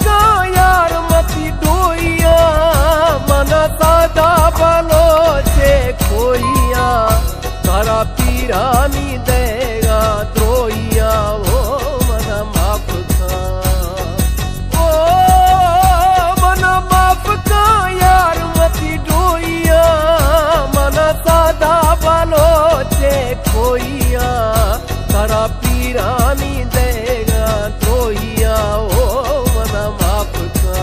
का यार मती डोइया, मन सादा बलो से खोइया, तारा पीरानी देगा द्रोइया, ओ मन माफ का, ओ मन माफ का यार मती डोइया, मन सादा बलो से खोइया, तारा पीरानी देगा द्रोइया, ओ मन माफ का।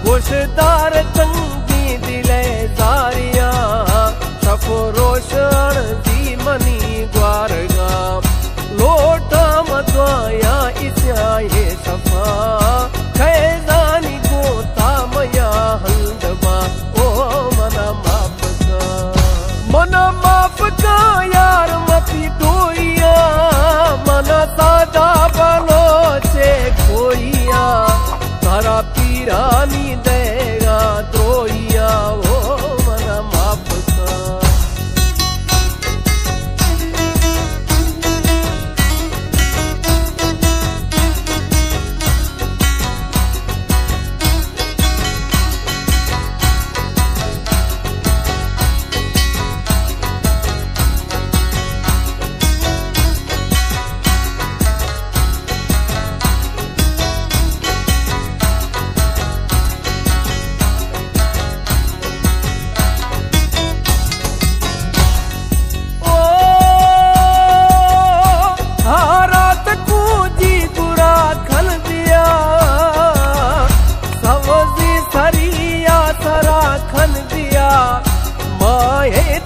गोशदार चंगी दिले जारिया, सफो रोशन दी मनी ग्वारगा, लोटा मद्वाया इस्याये सफा, खैजानी गोता मया हंदमा, ओ मना माफ का, मना माफ का यार मती डोइया, मना सादा बलो से खोइया, तारा पीरानी देगा द्रोइया, ओ मन माफ का।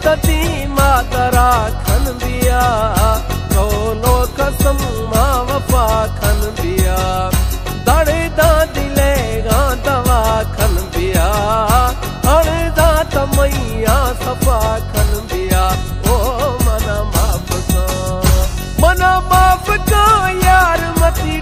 तती मातरा खन दिया, दोनों कसम माँ वफा खन दिया, दड़े दा दिलेगा दवा खन दिया, अड़दा तमैया सफा खन दिया, ओ मना माफ का, मना माफ का यार मती